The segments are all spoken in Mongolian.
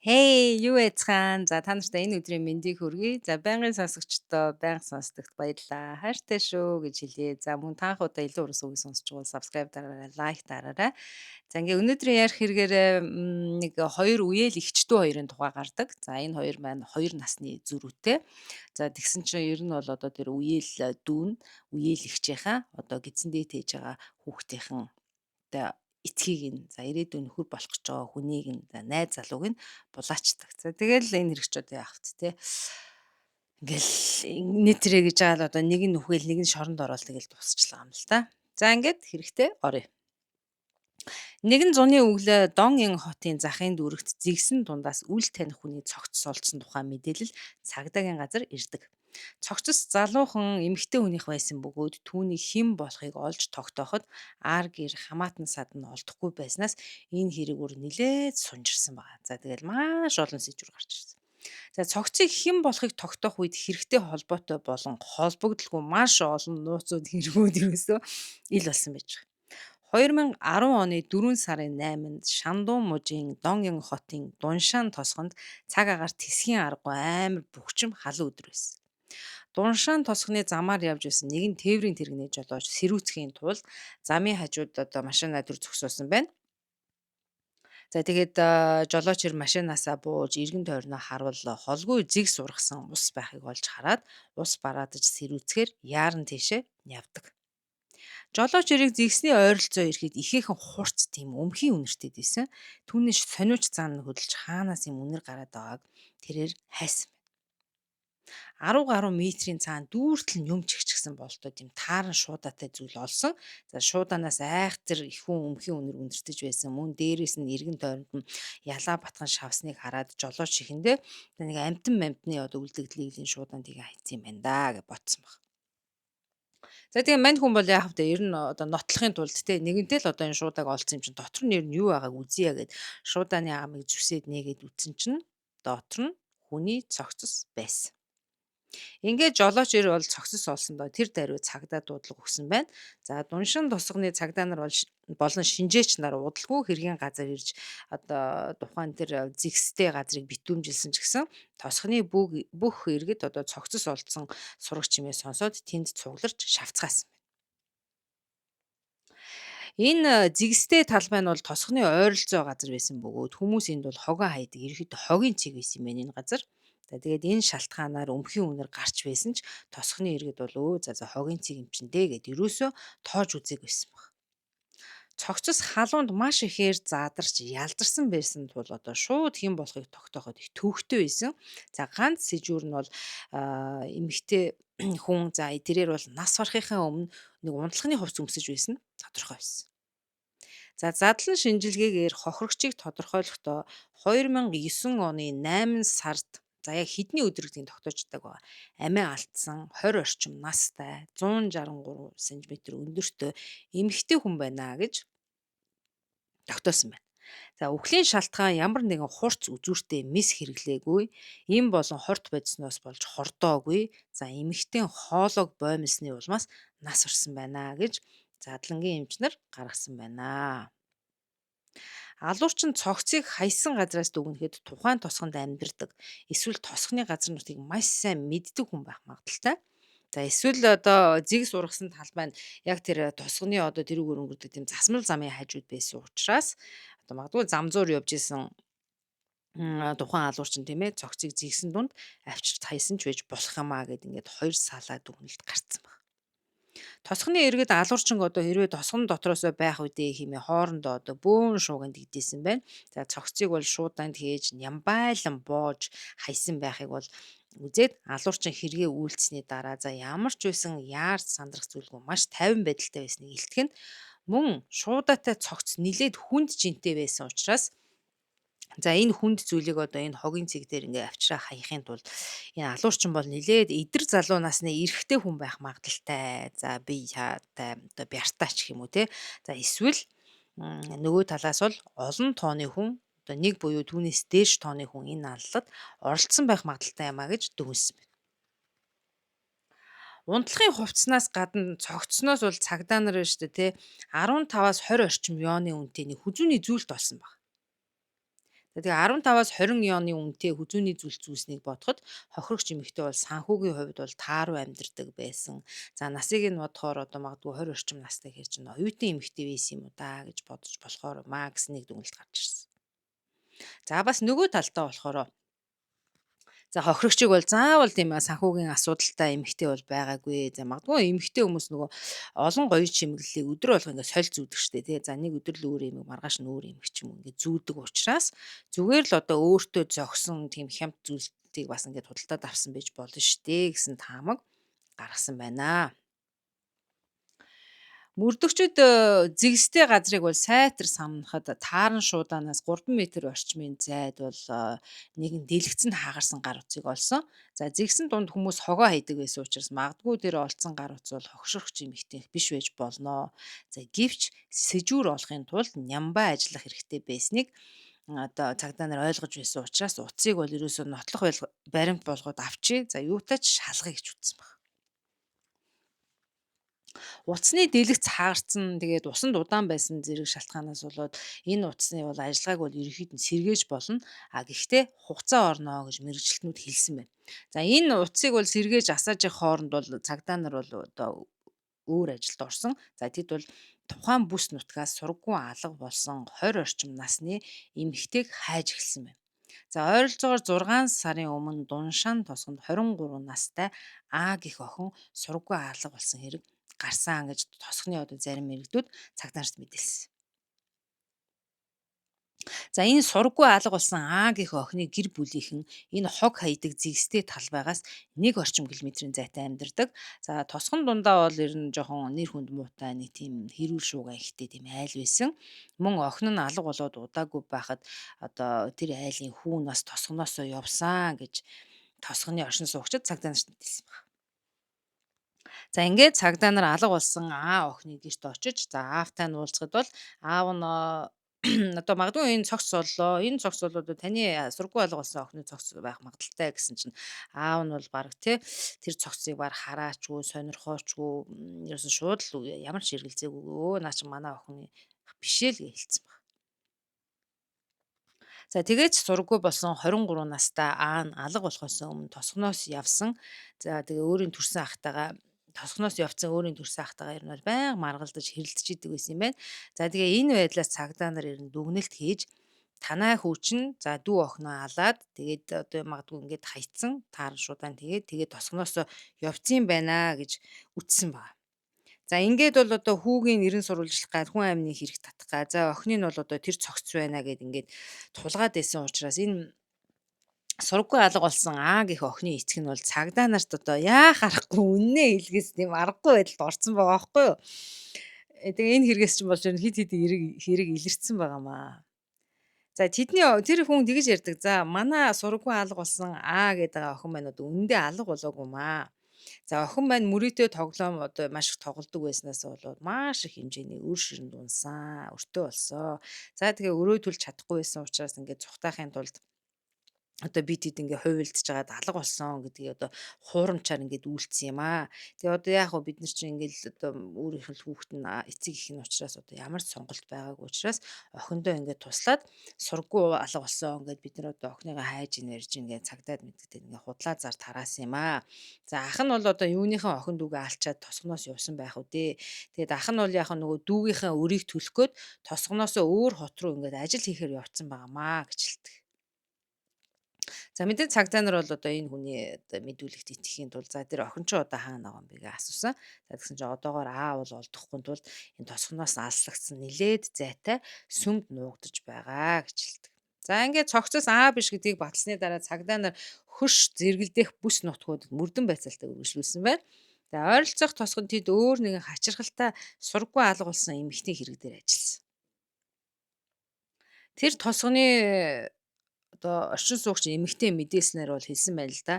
Hey, юу яцхан? За та нартай энэ өдрийн мэндийг хүргэе. За байнгын сонсогчдоо байнга сонсдогт баярлалаа. Хайртай шүү гэж хэлье. За мөн та анхудаа илүү урус үг сонсч байгаа subscribe дараарай, лайк дараарай. За ингээ өнөөдрийн ярих хэрэгээр нэг хоёр үеэл ихчдүү хоёрын тухай гардаг. За энэ хоёр маань хоёр насны зөрүүтэй. За тэгсэн чинь ер нь бол одоо тэр үеэл дүүн, үеэл ихчийнхаа одоо гидсэн дээд ээж байгаа хүүхдийнхэн тэ эцгийг нь за ирээдүйн нөхөр болох гэж байгаа хүнийг нь за найз залууг нь булаачдаг. За тэгэл энэ хэрэг ч одоо яах вэ те. Ингээл нийтрээ гэж байгаа л одоо нэг нь нүхэл нэг нь шоронд ороод тэгэл дуусчлаа юм л да. За ингээд хэрэгтэй орё. Нэгэн зуны өглөө Дон хотын захын дүүрэгт зэгсэн дундаас үл таних хүний цогц олдсон тухай мэдээлэл цагдаагийн газар ирдэг. Цогцос залуухан эмэгтэй хүнийх байсан бөгөөд түүний хэн болохыг олж тогтооход ар гэр хамаатан сад нь олдохгүй байснаас энэ хэрэг бүр нилээд сунжирсан байна. За тэгэл маш олон сэжүр гарч ирсэн. За цогцыг хэн болохыг тогтоох үед хэрэгтэй холбоотой болон холбогдлого маш олон нууцуд хэрэгүүд ерөөсөө ил болсон байж байгаа. 2010 оны 4 сарын 8-нд Шандун мужийн Донgyong хотын Дуншан тосгонд цаг агаар тэсгийн аргагүй амар бөхчм халуун өдөр байсан. Дуншан тосгоны замаар явж байсан нэгэн тээврийн тэрэгний жолооч сэрүүцхийн тулд замын хажууд одоо машинаа төр зогсоосон байна. За тэгээд жолоочор машинаасаа бууж эргэн тойрноо харвал холгүй зиг сургасан ус байхыг олж хараад ус бараадаж сэрүүцгээр яаран тийшээ явдаг. Жолооч эрийг зэгсний ойролцоо ирэхэд ихээхэн хурц тийм өмхийн үнэртэй байсан. Түүнээс сониуч цаана хөдөлж хаанаас юм үнэр гараад байгааг тэрээр хайсан. 10 гаруй метрийн цаана дүүртэл нь юм чигчгсэн болтоо тийм тааран шуудатай зүйл олсон. За шууданаас айхтар их хүн өмхийн үнэр үндэртэж байсан. Мөн дээрээс нь эргэн тойронд нь ялаа батхан шавсныг хараад жолооч ихэндээ нэг амтны одоо үлдэгдлийг л шуудан тийг хайцсан юм байна да гэж бодсон баг. За тэгээ мань хүн бол яах вэ? Ер нь одоо нотлохын тулд те нэгэнтэй л одоо энэ шуудааг олцсон юм чинь дотор нь ер нь юу байгааг үзье гэд шуудааны амыг зүсээд нээгээд үтсэн чинь дотор нь хүний цогцос байсан. Ингээд жолооч ир бол цогцос олсон доо тэр даруй цагдаа дуудлага өгсөн байна. За Дуншин тосгоны цагдаа нар болон шинжээч нар удалгүй хэргийн газар ирж одоо тухайн тэр зэгстэй газрыг битүүмжилсэн ч гэсэн тосгоны бүх иргэд одоо цогцос олдсон сурагч чимээ сонсоод тэнд цугларч шавцгаасан. Энэ зэгстэй талбай нь бол тосгоны ойролцоо газар байсан бөгөөд хүмүүс энд бол хогоо хайдаг. Ерөнхийдөө хогийн цэг байсан юм байна энэ газар. За тэгээд энэ шалтгаанаар өмхийн үнэр гарч байсан ч тосгоны иргэд бол за хогийн цэг юм чин дээ гэд ерөөсөө тоож үзег байсан баг. Цогцос халуунд маш ихээр задарч ялдарсан байсан тул одоо шууд хэн болохыг тогтооход их төвөгтэй байсан. За ганц сэжүүр нь бол эмэгтэй хүн за тэрээр бол нас барахынхаа өмнө нэг унтлагын хувцас өмсөж байсан тодорхой байсан. За задлан шинжилгээгээр хохирогчийг тодорхойлохдоо 2009 оны 8 сард за яг хэдний өдөр гэдгийг тогтоождаг байгаа. Амиа алдсан 20 орчим настай 163 см өндөртөө эмэгтэй хүн байна гэж тогтоосон байна. За үхлийн шалтгаан ямар нэгэн хурц үзүүртэй мис хэрэглээгүй, им болон хорт бодисноос болж хордоогүй, за эмэгтэй хоолойг боомлсны улмаас нас орсон байна гэж задлангийн эмчнэр гаргасан байна. Алуурчин цогцыг хайсан газраас дүгнэхэд тухайн тосгонд амьдардаг. Эсвэл тосгоны газар нутгийг маш сайн мэддэг хүн байх магадaltaй. За эсвэл одоо зэг сургасан талбай нь яг тэр тосгоны одоо тэрүүгээр өнгөрдөг тийм засмал замын хажууд байсан учраас одоо магадгүй зам зуур явж исэн тухайн алуурчин тийм ээ цогцыг зэгсэн дунд авчирч хайсан ч байж болох юм аа гэд ингээд хоёр салаа дүгнэлт гарцсан баг. Тосгоны иргэд алуурчин одоо хэрвээ тосгон дотроос байх үедээ хэмээ хоорондоо одоо бөөн шуугинд идсэн байна. За цогцыг бол шууданд хийж нямбайлан боож хайсан байхыг бол үзээд алуурчин хэрэгээ үйлдсэний дараа за ямар ч байсан яарч сандрах зүйлгүй маш тайван байдалтай байсныг илтгэн мөн шуудатай цогц нилээд хүнд жинтэй байсан учраас за энэ хүнд зүйлийг одоо энэ хогийн цэг дээр ингээ авчраа хаяхын тулд энэ алуурчин бол нилээд эдэр залуу насны эрэгтэй хүн байх магадaltaй. За би яатай одоо бяртаач гэх юм уу те. За эсвэл нөгөө талаас бол олон тооны хүн одоо нэг буюу түүнээс дээш тооны хүн энэ аллад оролцсон байх магадaltaй юмаа гэж дүгнсэн байна. Унтлагын хувцснаас гадна цогцсноос бол цагдаа нар шүү дээ те 15-аас 20 орчим юаны үнэтэй нэг хүзүүний зүйлт олсон баг. За тэгээ 15-аас 20 оны үнэтэй хүзүүний зүйл зүүснийг бодоход хохирогч эмэгтэй бол санхүүгийн хувьд бол тааруу амьдардаг байсан. За насыг нь бодохоор одоо магадгүй 20 орчим настай хэрэг чинь оюутан эмэгтэй байсан юм уу да гэж бодож болохоор маа гэсэн нэг дүгнэлт гарч ирсэн. За бас нөгөө талтаа болохоор за хохирогчийг бол заавал тийм санхүүгийн асуудалтай эмэгтэй бол байгаагүй. За магадгүй эмэгтэй хүмүүс нөгөө олон гоё чимэглэлийг өдөр болго ингээд соль зүүдэг штэ тий. За нэг өдөр л өөр эмэг маргааш нь өөр эмэг ч юм уу ингээд зүүдэг учраас зүгээр л одоо өөртөө зогсон тийм хямд зүйлсийг бас ингээд худалдаад авсан байж болно штэ гэсэн таамаг гаргасан байна. Мөрдөгчид зэгстэй газрыг бол сайтар самнахад тааран шуудаанаас 3 метр орчмын зайд бол нэгэн дэлгэцэнд хагарсан гар утсыг олсон. За зэгсэн дунд хүмүүс хогоо хайдаг байсан учраас магадгүй тэр олцсон гар утас бол хогшрогч эмэгтэй биш байж болноо. За гэвч сэжүүр олохын тулд нямбаа ажиллах хэрэгтэй байсныг одоо цагдаа нар ойлгож байсан учраас утсыг бол ерөөсөө нотлох баримт болгоод авчи. За юутай ч шалгая гэж үзсэн баг. Утасны дэлгэц хаагаарцсан тэгээд усанд удаан байсан зэрэг шалтгаанаас болоод энэ утасны бол ажиллагааг бол ерөнхийд нь сэргээж болно. А гэхдээ хугацаа орно гэж мэрэгчлэтнүүд хэлсэн байна. За энэ утсыг бол сэргээж асаажих хооронд бол цагдаа нар бол одоо өөр ажилд орсон. За тэд бол тухайн бүс нутгаас сургаггүй алга болсон 20 орчим насны эмэгтэйг хайж эхэлсэн байна. За ойролцоогоор 6 сарын өмнө Дуншан тосгонд 23 настай А гэх охин сургаггүй алга болсон хэрэг гарсан гэж тосгоны одоо зарим иргэдүүд цагдаарт мэдээлсэн. За энэ сургаггүй алга болсон А гэх охины гэр бүлийнхэн энэ хог хайдаг зэгстэй талбайгаас 1 орчим километрийн зайтай амьдардаг. За тосгон дундаа бол ер нь жоохон нэр хүнд муутай нэг тийм хэрүүл шууган ихтэй тийм айл байсан. Мөн охин нь алга болоод удаагүй байхад одоо тэр айлын хүүн бас тосгоноосоо явсан гэж тосгоны оршин суугчид цагдаа нарт мэдээлсэн байна. За ингээд цагдаа нар алга болсон охины гэрт очиж за аавтай нь уулзахад бол аав нь одоо магадгүй энэ цогц боллоо. Энэ цогц бол одоо таны сургуу алга болсон охины цогц байх магадaltaй гэсэн чинь аав нь бол баг тэр цогцыг баг хараачгүй, сонирхоочгүй ерөөсөн шууд л ямар ч эргэлзээгүй өө наа чи манай охины бишээ л гэж хэлсэн баг. За тэгээд сургуу болсон 23 настай Аа нь алга болохоос өмнө тосгоноос явсан. За тэгээ өөрийн төрсэн ахтайгаа тосгоноос явцсан өөрийн төрсэн ахтайгаа ер нь бол байнга маргалдаж хэрэлдэж идэг байсан юм байна. За тэгээ энэ байдлаас цагдаа нар ер нь дүгнэлт хийж танай хүү чинь за дүү охиноо алаад тэгээд одоо магадгүй ингээд хайцсан тааран шудаан тэгээд тосгоноос явцсан байна гэж үтсэн байна. За ингээд бол одоо хүүгийн нэрэн сурвалжлах гад хүн амны хэрэг татах га. За охины нь бол одоо тэр цогц байна гэд ингээд тулгаад байсан учраас энэ сургаггүй алга болсон Аа гэх охины эцэг нь бол цагдаа нарт одоо яах аргагүй үннээ хэлгээс тийм аргагүй байдалд орсон байгаа байхгүй юу. Тэгээ энэ хэрэгээс чинь болж хид хид хэрэг илэрсэн байгаамаа. За тэр хүн тэгэж ярьдаг. За манай сургаггүй алга болсон Аа гэдэг охин маань одоо үндэ алга болоогүй маа. За охин маань мөрөөдөө тоглоом одоо маш их тоглодог байснаас болоод маш их хэмжээний үр ширэнд унсан, өртөө болсон. За тэгээ өрөө төлж чадахгүй байсан учраас ингээд цухтаахын тулд одоо бид хэд ингээ хувилдж байгаад алга болсон гэдгийг одоо хуурамчаар ингээд үйлцсэн юм аа. Тэгээ одоо яг хөө бид нар чинь ингээл одоо өөрийнх нь хүүхэд нь эцэг их нь учраас одоо ямар ч сонголт байгаагүй учраас охиндоо ингээд туслаад сургуу алга болсон ингээд бид нар одоо охиныгаа хайж ин ярьж ингээд цагдаад мэддэг ингээд худлаа зар тараасан юм аа. За ах нь бол одоо юуныхан охин дүүгээ алчаад тосгоноос явсан байх үү дээ. Тэгээд ах нь бол яг нөгөө дүүгийнхээ өрийг төлөх гээд тосгоноосоо өөр хот руу ингээд ажил хийхээр явцсан байгаамаа гэж хэлдэг. За мэдээ цагдаа нар бол одоо энэ хүний одоо мэдүүлэгт итгэхийн тулд за тэр охин ч одоо хаана байгаа юм бэ гэж асуусан. За тэгсэн чинь одоогоор Аа бол олдохгүй тулд энэ тосгоноос алслагдсан нилээд зайтай сүмд нуугдаж байгаа гэж хэлдэг. За ингээд цогцос Аа биш гэдгийг баталсны дараа цагдаа нар хөш зэргэлдэх бүс нутгууд мөрдөн байцаалтаа үргэлжлүүлсэн байна. За ойролцоох тосгонд тэд өөр нэгэн хачирхалтай сургаггүй алга болсон эмэгтэй хэрэг дээр ажилласан. Тэр тосгоны одоо орчин суугч эмэгтэй мэдээлснээр бол хэлсэн байна л да.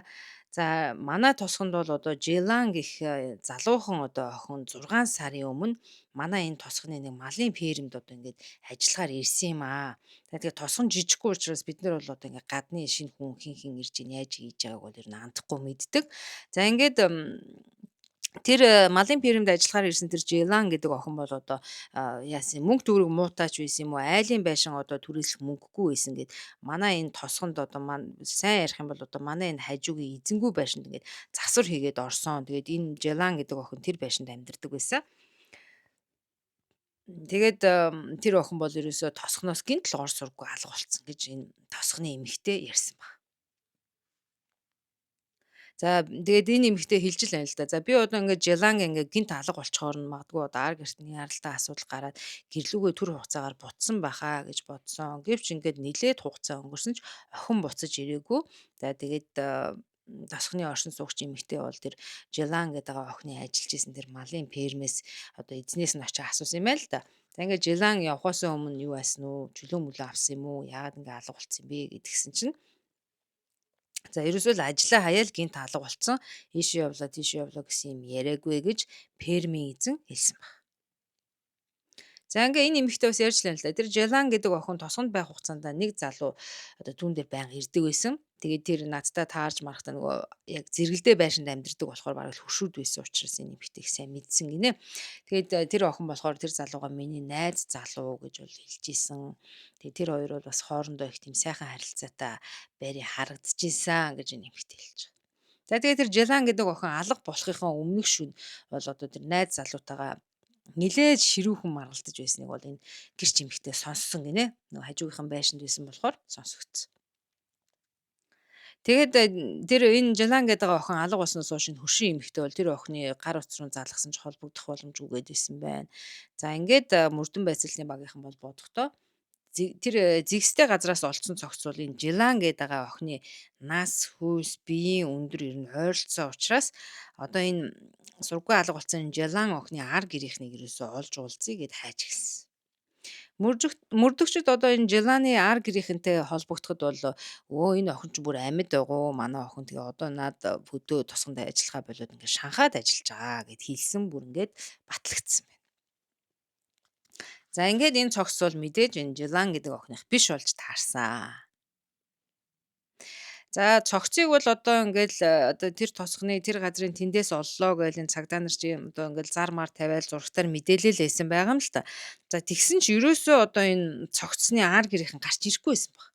За манай тосгонд бол одоо Жилан гэх залуухан одоо охин 6 сарын өмнө манай энэ тосгоны нэг малын фермд одоо ингээд ажиллахаар ирсэн юм аа. Тэгээд тосгон жижиггүй учраас бид нар бол одоо ингээд гадны шинэ хүн хин ирж ийн яаж хийж байгааг бол ер нь андахгүй мэддэг. За ингээд Тэр, малын фермд ажиллахаар ирсэн тэр Желан гэдэг охин бол одоо, яасан юм, мөнгө төгрөг муутаач байсан юм уу, айлын байшин одоо түрээслэх мөнгөгүй байсан гэд манай энэ тосгонд одоо сайн ярих юм бол одоо манай энэ хажуугийн эзэнгүй байшинд ингээд засвар хийгээд орсон. Тэгээд энэ Желан гэдэг охин тэр байшинд амьдардаг байсан. Тэгээд, тэр охин бол ерөөсөө тосгоноос гинтл ор сурггүй алга болцсон гэж энэ тосгоны эмэгтэй ярьсан баг. За тэгээд энэ эмэгтэй хэлж л байна л да. За би одоо ингээд Желанг ингээд гинт алга болчхоор нь магадгүй одоо ар гертний аралтай асуудал гараад гэрлүүгээ төр хугацаагаар буцсан байхаа гэж бодсон. Гэвч ингээд нилээд хугацаа өнгөрсөн ч охин буцаж ирээгүй. За тэгээд тосхны оршин суугч эмэгтэй бол тэр Желан гэдэг охины ажиллаж исэн тэр малын фермээс одоо эзнээс нь очиж асуусан юм байл л да. За ингээд Желан явхаас өмнө юу байсан уу? Чөлөө мөлөө авсан юм уу? Яагаад ингээд алга болцсон юм бэ гэдгсэн чинь за ерөөсөө л ажлаа хаяал гинт алга болцсон. Ийшээ явлаа, тийшээ явлаа гэсэн юм яриаггүй гэж фермийн эзэн хэлсэн баг. За ингээ энэ эмэгтэй бас ярьж лээ л да. Тэр Жалан гэдэг охин тосгонд байх хугацаанд нэг залуу одоо түүн дээр байнга ирдэг байсан. Тэгээд тэр надтай таарж марахтаа нөгөө яг зэрэгэлдээ байшинд амьдардаг болохоор бараг л хөшүүд байсан учраас энэ эмэгтэйг сайн мэдсэн гинэ. Тэгээд тэр охин болохоор тэр залууга миний найз залуу гэж бол хэлж исэн. Тэгээд тэр хоёр бол бас хоорондоо их тийм сайхан харилцаатай байрын харагдчихсан гэж энэ эмэгтэй хэлж байгаа. За тэгээд тэр Жалан гэдэг охин алга болохынхаа өмнөх шүн бол одоо тэр найз залуутайгаа нилээд ширүүхэн маргалдаж байсныг бол энэ гэрч эмэгтэй сонссон гинэ. Нөгөө хажуугийнхан байшинд байсан болохоор сонсогдсон. Тэгээд тэр энэ Жалан гэдэг охин алга болсноос хойш энэ хөшин эмэгтэй бол тэр охины гар утас руу залгасан ч холбогдох боломжгүйгээд байсан байна. За ингээд мөрдөн байцаалтын багийнхан бол бодохдоо тэр зэгстэй газраас олдсон цогц бол энэ Жалан гэдэг охины нас, хүйс, биеийн өндөр ер нь ойролцоо учраас одоо энэ сургуу алга болсон энэ Жалан охины ар гэрийнхнийг ерөөсөө олж уулзъя гэд хайж эхэлсэн. Мөрдөгчд одоо энэ Желаны ар гэрийнхэнтэй холбогдоход бол өө энэ охин ч бүр амьд байгуу манай охин тэгээ одоо над хөдөө тосгонд ажиллахаа болоод ингээд шанхаад ажиллаж байгаа гэд хэлсэн бүр ингээд батлагдсан байна. За ингээд энэ цогц бол мэдээж энэ Желан гэдэг охиных биш болж таарсан. За цогцыг бол одоо ингээл одоо тэр тосгоны тэр газрын тэндээс оллоо гэж энэ цагдаа нар чи одоо ингээл зар мар тавиал зургатаар мэдээлэл лээсэн байгаа юм л та. За тэгсэн чи ерөөсөө одоо энэ цогцсны ар гэрийнхэн гарч ирэхгүй байсан баг.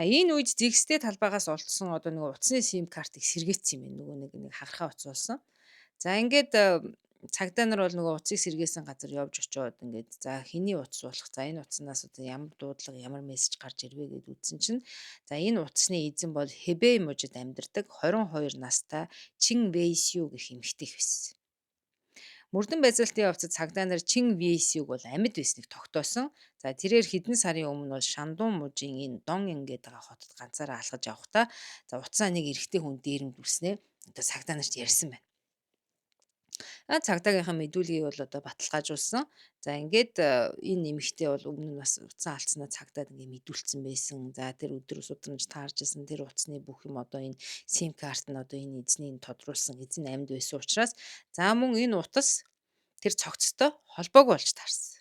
Энэ үед зэгстэй талбайгаас олдсон одоо нэг утасны сим картыг сэргээцсэн юм байна. Нөгөө нэг хагархаа утас болсон. За ингээд цагдаа нар бол нөгөө утсыг сэргээсэн газар явж очиод ингээд за хэний утас болох за энэ утаснаас одоо ямар дуудлага ямар мессеж гарч ирвэ гэд үзсэн чинь за энэ утасны эзэн бол Хэбэй мужид амьдардаг 22 настай Чин Вэйсю гэх эмэгтэй байсан. Мөрдөн байцаалтын явцад цагдаа нар Чин Вэйсюг бол амьд байсныг тогтоосон. За тэрээр хэдэн сарын өмнө бол Шандун мужийн энэ Донин гэдэг хотод ганцаараа алхаж явахдаа за утсаа нэг эрэгтэй хүн дээрэмдүүлснээр одоо цагдаа нарт ярьсан байна. Цагдаагийнхаа мэдүүлгийг бол одоо баталгаажуулсан. За ингээд энэ нэмэгтэй бол өмнө нь бас утсан алдснаа цагдаад ингээд мэдүүлсэн байсан. За тэр өдөр судрамж таарж исэн тэр утасны бүх юм одоо энэ сим карт нь одоо энэ эзний тодруулсан эзэн амьд байсан учраас за мөн энэ утас тэр цогцтой холбоог болж таарсан.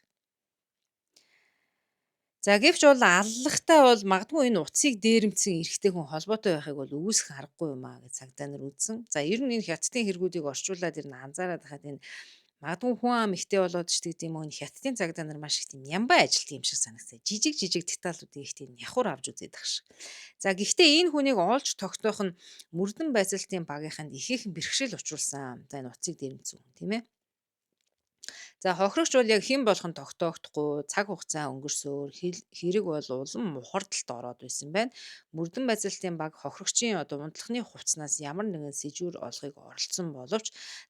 За гэвч бол аллагтай бол магадгүй энэ утсыг дээрэмдсэн эрэгтэй хүн холбоотой байхыг бол үүсэх аргагүй юм аа гэж цагдаа нар үзсэн. За ер нь энэ хятадын хэрэгүүдийг орчуулад ер нь анзаараад хахад энэ магадгүй хүн ам ихтэй болоод ч гэдэг юм уу энэ хятадын цагдаа нар маш их тийм ямбай ажилт юм шиг санагцсан. Жижиг деталлуудыг их тийм нявхар авч үзээд байх шиг. За гэхдээ энэ хүнийг олж тогтоох нь мөрдөн байцаалтын багийнханд ихээхэн бэрхшээл учруулсан. За энэ утсыг дээрэмдсэн хүн тийм ээ. За хохирогч бол яг хэн болох нь тогтоогдохгүй цаг хугацаа өнгөрсөөр хэрэг бол улам мухардалд ороод байсан байна. Мөрдөн байцаалтын баг хохирогчийн одоо унтлахны хувцснаас ямар нэгэн сэжүүр олгыг оролцсон боловч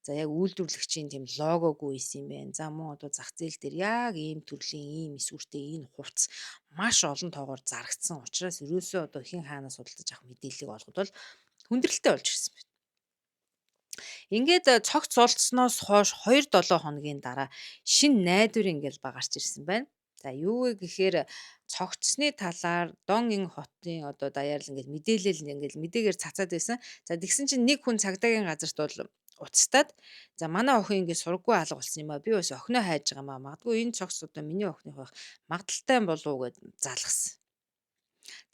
за яг үйлдвэрлэгчийн тийм логогүй байсан юм байна. За мөн одоо зах зээл дээр яг ийм төрлийн ийм эсвэртэй энэ хувцс маш олон тоогоор зарагдсан учраас ерөөсөө одоо хэн хаанаас судалдаж авах мэдээллийг олоход бол хүндрэлтэй болж ирсэн байна. Ингээд цогц олдсноос хойш 2-7 хоногийн дараа шинэ найдвар ингээл багаарч ирсэн байна. За юу вэ гэхээр цогцсны талаар Донин хотын одоо даяарл ингээл мэдээлэл ингээл мэдээгээр цацаад байсан. За тэгсэн чинь нэг хүн цагдаагийн газарт бол уцтаад за манай охин ингээд сургаггүй алга болсон юм а би бас охиноо хайж байгаа юм а магадгүй энэ цогц одоо миний охиных байх магадaltaй болов уу гэд залгсан.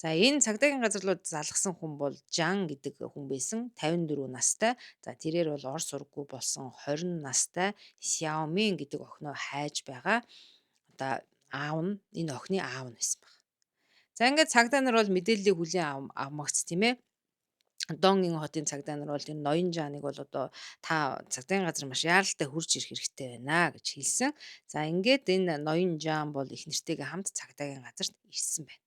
За энэ цагдаагийн газар руу залгасан хүн бол Жан гэдэг хүн байсан. 54 настай. За тэрээр бол ор сургуу болсон 20 настай Сяомин гэдэг охиноо хайж байгаа. Одоо аав нь энэ охины аав нь байсан баг. За ингээд цагдаа нар бол мэдээллийг хүлээн авмагц тийм ээ. Донгийн хотын цагдаа нар бол энэ ноён Жаныг бол одоо та цагдаагийн газар маш яаралтай хурж ирэх хэрэгтэй байна гэж хэлсэн. За ингээд энэ ноён Жан бол их нэртэйгээ хамт цагдаагийн газарт ирсэн байна.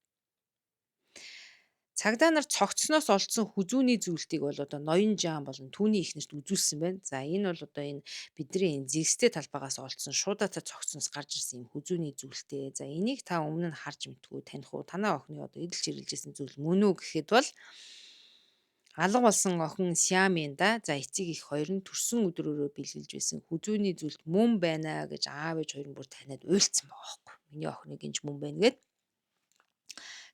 Цагдаа нар цогцсноос олдсон хүзүүний зүйлтийг бол одоо ноён Жан болон түүний эхнэрт үзүүлсэн байна. За энэ бол одоо энэ бидний энэ зэгстэй талбайгаас олдсон шуудаатай цогцсноос гарч ирсэн юм хүзүүний зүйлтэй. За энийг та өмнө нь харж мэдтгүү таних уу? Танаа охины одоо эдэлж хэрэлжсэн зүйл мөн үү гэхэд бол алга болсон охин Сяминда за эцэг их хоёр нь төрсөн өдрөөрөө бэлгэлж байсан хүзүүний зүйлт мөн байна гэж аав ээж хоёр нь бүр таниад уйлцсан байгаа байхгүй. Миний охиныг гинж мөн байна гэд.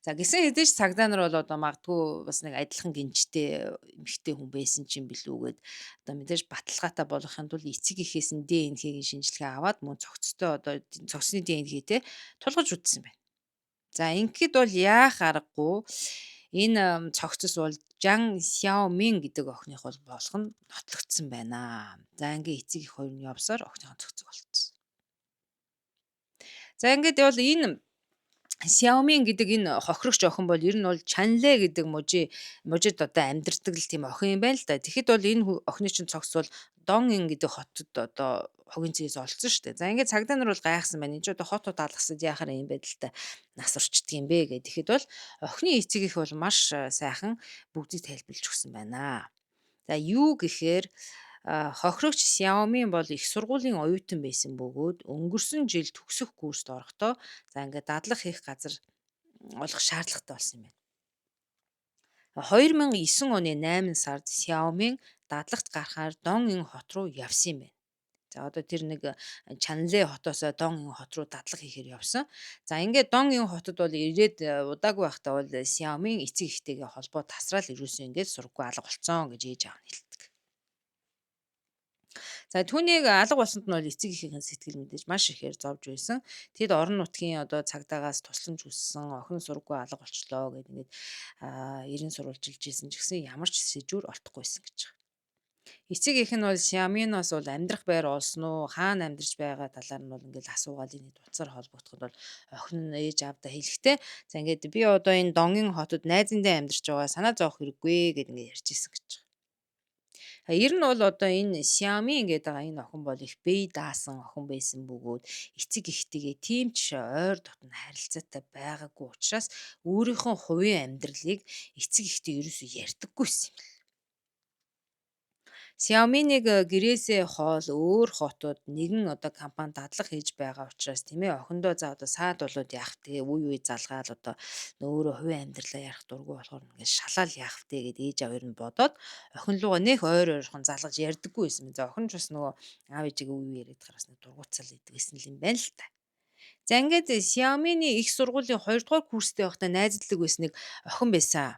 За гисэн хэдий ч цагдаа нар бол одоо магадгүй бас нэг адилхан гинжтэй эмэгтэй хүн байсан ч юм билүүгээд одоо мэдээж баталгаатай болохын тулд эцэг эхээс нь ДНХ-гийн шинжилгээ аваад мөн цогцтой одоо цогцны ДНХ-тэй тулгаж үзсэн байна. За ингээд бол яах аргагүй энэ цогцос бол Жан Сяомин гэдэг охиных бол болох нь нотлогдсон байна. За ингээд эцэг их хоёр нь явсаар охиныхоо цогцог болцсон. За ингээд бол энэ Сяомин гэдэг энэ хохирогч охин бол ер нь бол Чанлэ гэдэг мужид одоо амьдардаг л тийм охин юм байна л да. Тэгэхэд бол энэ охины чинь цогц бол Донин гэдэг хотод одоо хогийн цэгээс олцсон шүү дээ. За ингээд цагдаа нар бол гайхсан байна. Энд ч одоо хотод алгасад яхаар юм байдалтай нас урчдаг юм бэ гэхэд бол охины эцэг их бол маш сайхан бүгдийг тайлбарлаж өгсөн байна. За юу гэхээр хохирогч Сяомин бол их сургуулийн оюутан байсан бөгөөд өнгөрсөн жил төгсөх курст орохдоо за ингээд дадлаг хийх газар олох шаардлагатай болсон юм байна. 2009 оны 8 сард Сяомин дадлагт гарахаар Донин хот руу явсан юм байна. За одоо тэр нэг Чанлэ хотоос Донин хот руу дадлаг хийхээр явсан. За ингээд Донин хотод бол ирээд удаагүй байхдаа бол Сяомин эцэг эхтэйгээ холбоо тасраал ирүүлсэн ингээд сургуу алга болцсон гэж ээж аав нь хэлдэг. За түүнийг алга болсонд нь бол эцэг эхийн сэтгэл мэдээж маш ихээр зовж байсан. Тэгэд орон нутгийн одоо цагдаагаас тусламж хүссэн охин сургуу алга болчлоо гэд ингээд ерэн сурвалжилж исэн ч гэсэн ямар ч сэжүүр олдохгүйсэн гэж байна. Эцэг эх нь бол Сяминоос бол амьдрах байр олсон уу, хаана амьдарч байгаа талаар нь бол ингээд асуугаад энэ утсаар холбогдоход бол охин нь ээж аавдаа хэлэхдээ за ингээд би одоо энэ Донгийн хотод найзандаа амьдарч байгаа санаа зовох хэрэггүй гэд ингээд ярьж исэн гэж байна. Ер нь бол одоо энэ Сяомин гэдэг энэ охин бол их бие даасан охин байсан бөгөөд эцэг эхтэйгээ тийм ч ойр дотн харилцаатай байгаагүй учраас өөрийнхөө хувийн амьдралыг эцэг эхтэй ерөөсөө ярьдаггүйсэн юм. Сяоминыг гэрээсээ хоол өөр хотод нэгэн одоо компани дадлаг хийж байгаа учраас тийм ээ охиндоо за одоо саад болоод яах вэ? Үе залгаал одоо өөрөө хувийн амьдралаа ярих дурггүй болохоор ингээд шалаал яах вэ гэдээ ээж аваар нь бодоод охин лугаа нэх ойр ойрхон залгаж ярьдаггүй байсан юм. За охин ч бас нөгөө аав ээжигээ үе яриад хараас нэг дургуутсал идэг гэсэн юм байна л та. За ингээд Сяомины их сургуулийн 2 дугаар курстэй байхдаа найзлдаг байсан нэг охин байсан.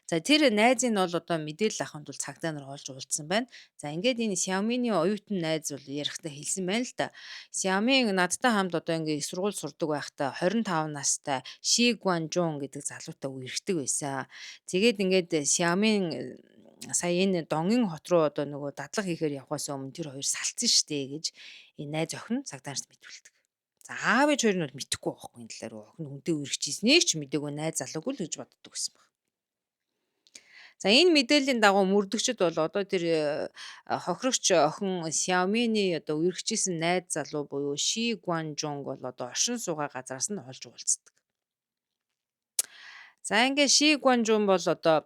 За тэр найзыг нь бол одоо мэдээлэл авахын тулд цагдаа нар олж уулзсан байна. За ингээд энэ Xiaomi-ний оюутан найз бол ярихдаа хэлсэн байна л да. Xiaomi надтай хамт одоо ингээд сургууль сурдаг байхдаа 25 настай Shi Guanjun гэдэг залуутай үерхдэг байсан. Тэгээд ингээд Xiaomi сая энэ Донгийн хот руу одоо нөгөө дадлаг хийхээр явхаас өмнө тэр хоёр салцсан штэ гэж энэ найз охин цагдаа нарт мэдүүлдэг. За аав ээж хоёр нь бол мэдэхгүй байхгүй энэ талаар охин хүнтэй үерхчихснийг ч мдэггүй найз залууг л гэж боддог гэсэн баг. За энэ мэдээллийн дагуу мөрдөгчд бол одоо тэр хохирогч охин Xiaomi-ний одоо үерхжсэн найз залуу буюу Shi Guanjong бол одоо оршин суугаа газраас нь олж уулздаг. За ингээд Shi Guanjong бол одоо